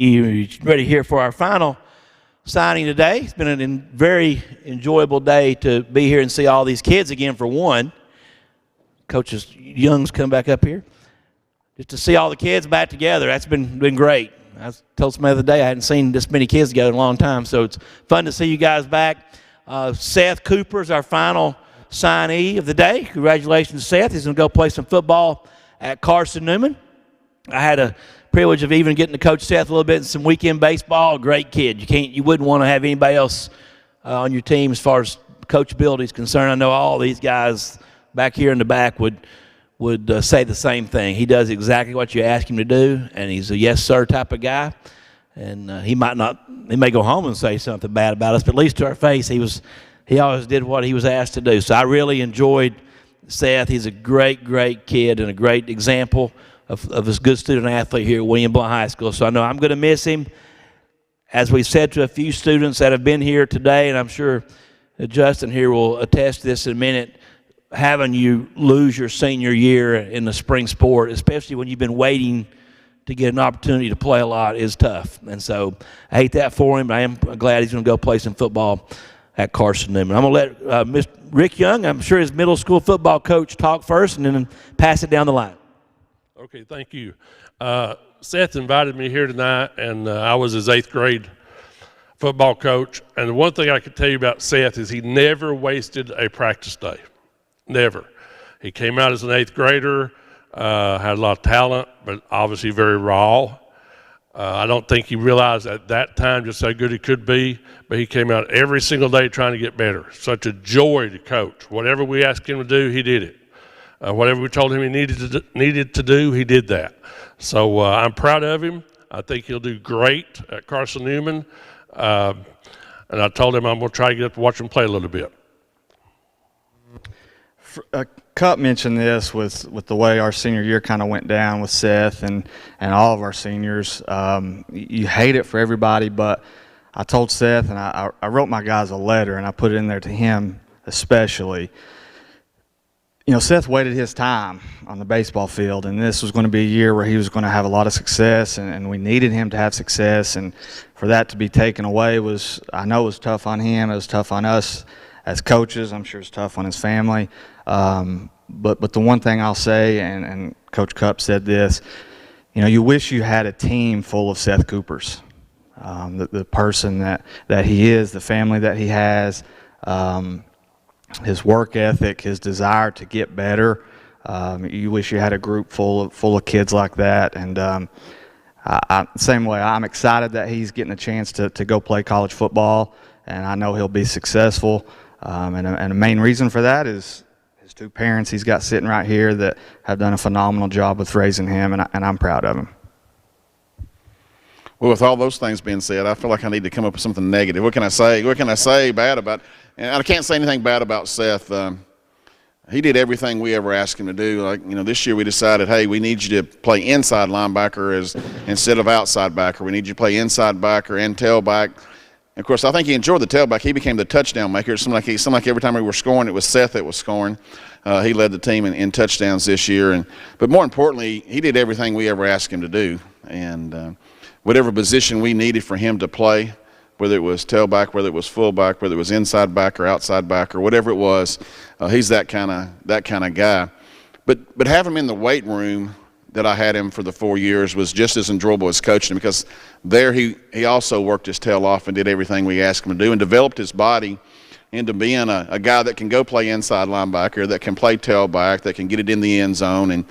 You ready here for our final signing today? It's been a very enjoyable day to be here and see all these kids again for one. Coach Young's come back up here. Just to see all the kids back together, that's been great. I told somebody the other day I hadn't seen this many kids together in a long time, so it's fun to see you guys back. Seth Cooper is our final signee of the day. Congratulations, Seth. He's going to go play some football at Carson-Newman. I had a privilege of even getting to coach Seth a little bit in some weekend baseball. Great kid. You wouldn't want to have anybody else on your team as far as coachability is concerned. I know all these guys back here in the back would say the same thing. He does exactly what you ask him to do, and he's a yes sir type of guy. And he may go home and say something bad about us, but at least to our face, he always did what he was asked to do. So I really enjoyed Seth. He's a great kid and a great example of this good student athlete here at William Blount High School. So I know I'm going to miss him. As we said to a few students that have been here today, and I'm sure Justin here will attest to this in a minute, having you lose your senior year in the spring sport, especially when you've been waiting to get an opportunity to play a lot, is tough. And so I hate that for him, but I am glad he's going to go play some football at Carson-Newman. I'm going to let Mr. Rick Young, I'm sure his middle school football coach, talk first and then pass it down the line. Okay, thank you. Seth invited me here tonight, and I was his 8th grade football coach. And the one thing I can tell you about Seth is he never wasted a practice day. Never. He came out as an 8th grader, had a lot of talent, but obviously very raw. I don't think he realized at that time just how good he could be, but he came out every single day trying to get better. Such a joy to coach. Whatever we asked him to do, he did it. Whatever we told him he needed to do, he did that. So I'm proud of him. I think he'll do great at Carson-Newman. And I told him I'm going to try to get up to watch him play a little bit. Cup mentioned this with the way our senior year kind of went down with Seth and all of our seniors. You hate it for everybody, but I told Seth, and I wrote my guys a letter, and I put it in there to him especially. You know, Seth waited his time on the baseball field, and this was going to be a year where he was going to have a lot of success, and we needed him to have success. And for that to be taken away I know it was tough on him. It was tough on us as coaches. I'm sure it's tough on his family. But the one thing I'll say, and Coach Cupp said this, you know, you wish you had a team full of Seth Coopers. The person that he is, the family that he has, his work ethic, his desire to get better. You wish you had a group full of kids like that. And same way, I'm excited that he's getting a chance to go play college football, and I know he'll be successful. And a main reason for that is his 2 parents he's got sitting right here that have done a phenomenal job with raising him, and I'm proud of him. Well, with all those things being said, I feel like I need to come up with something negative. What can I say? What can I say bad about? And I can't say anything bad about Seth. He did everything we ever asked him to do. Like, you know, this year we decided, hey, we need you to play inside linebacker instead of outside backer. We need you to play inside backer and tailback. And of course, I think he enjoyed the tailback. He became the touchdown maker. It seemed like every time we were scoring, it was Seth that was scoring. He led the team in touchdowns this year. But more importantly, he did everything we ever asked him to do. And whatever position we needed for him to play, whether it was tailback, whether it was fullback, whether it was inside back or outside back or whatever it was, he's that kind of guy. But having him in the weight room that I had him for the 4 years was just as enjoyable as coaching him, because there he also worked his tail off and did everything we asked him to do and developed his body into being a guy that can go play inside linebacker, that can play tailback, that can get it in the end zone.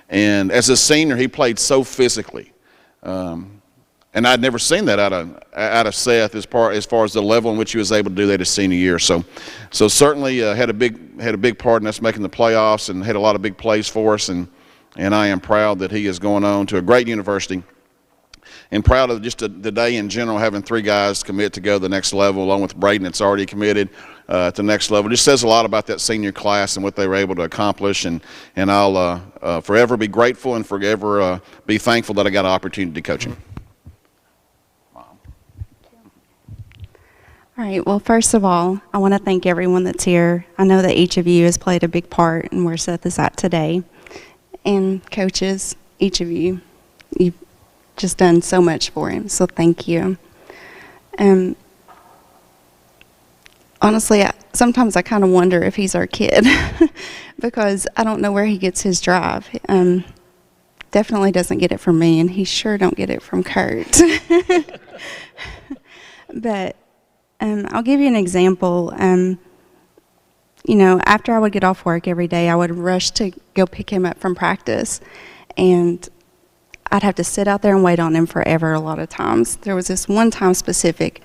And as a senior, he played so physically. And I'd never seen that out of Seth as far as the level in which he was able to do that his senior year. So certainly had a big part in us making the playoffs and had a lot of big plays for us. And I am proud that he is going on to a great university, and proud of just the day in general, having 3 guys commit to go to the next level, along with Braden that's already committed to the next level. It just says a lot about that senior class and what they were able to accomplish. And I'll forever be grateful and forever be thankful that I got an opportunity to coach him. All right, well, first of all, I want to thank everyone that's here. I know that each of you has played a big part in where Seth is at today. And coaches, each of you, just done so much for him. So thank you. Honestly, sometimes I kind of wonder if he's our kid because I don't know where he gets his drive. Definitely doesn't get it from me, and he sure don't get it from Kurt. But I'll give you an example. After I would get off work every day, I would rush to go pick him up from practice, and I'd have to sit out there and wait on him forever a lot of times. There was this one time specific,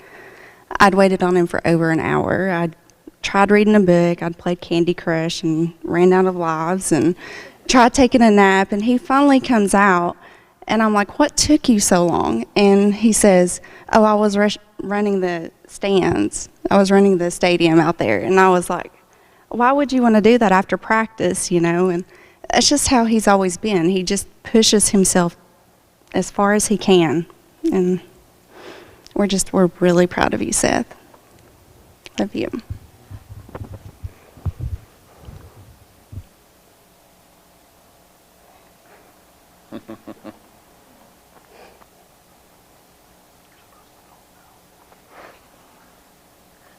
I'd waited on him for over an hour. I'd tried reading a book, I'd played Candy Crush and ran out of lives and tried taking a nap, and he finally comes out, and I'm like, what took you so long? And he says, oh, I was running the stands. I was running the stadium out there. And I was like, why would you want to do that after practice, And that's just how he's always been. He just pushes himself as far as he can. And we're really proud of you, Seth. Love you.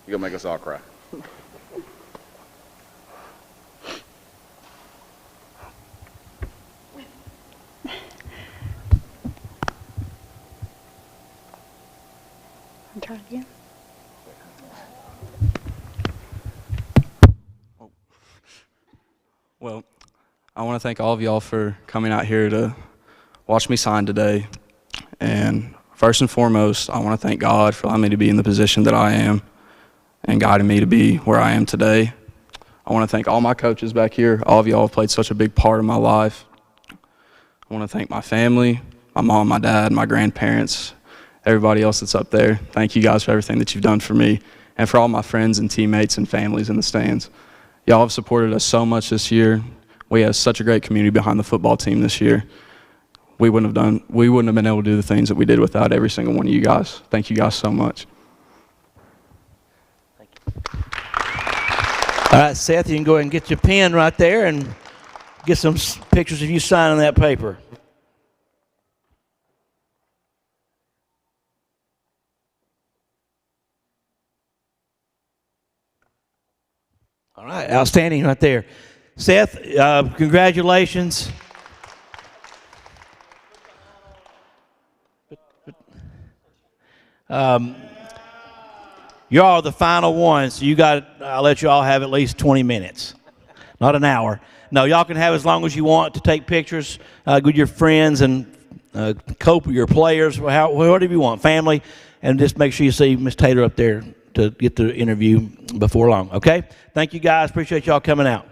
You're going to make us all cry. I'll try again. Well, I want to thank all of y'all for coming out here to watch me sign today. And first and foremost, I want to thank God for allowing me to be in the position that I am and guiding me to be where I am today. I want to thank all my coaches back here. All of y'all have played such a big part of my life. I want to thank my family, my mom, my dad, my grandparents, everybody else that's up there. Thank you guys for everything that you've done for me and for all my friends and teammates and families in the stands. Y'all have supported us so much this year. We have such a great community behind the football team this year. We wouldn't have been able to do the things that we did without every single one of you guys. Thank you guys so much. Thank you. All right, Seth, you can go ahead and get your pen right there and get some pictures of you signing that paper. All right, outstanding right there. Seth, congratulations. You all are the final ones, so I'll let you all have at least 20 minutes, not an hour. No, y'all can have as long as you want to take pictures with your friends and cope with your players, whatever you want, family, and just make sure you see Miss Taylor up there to get the interview before long, okay? Thank you guys. Appreciate y'all coming out.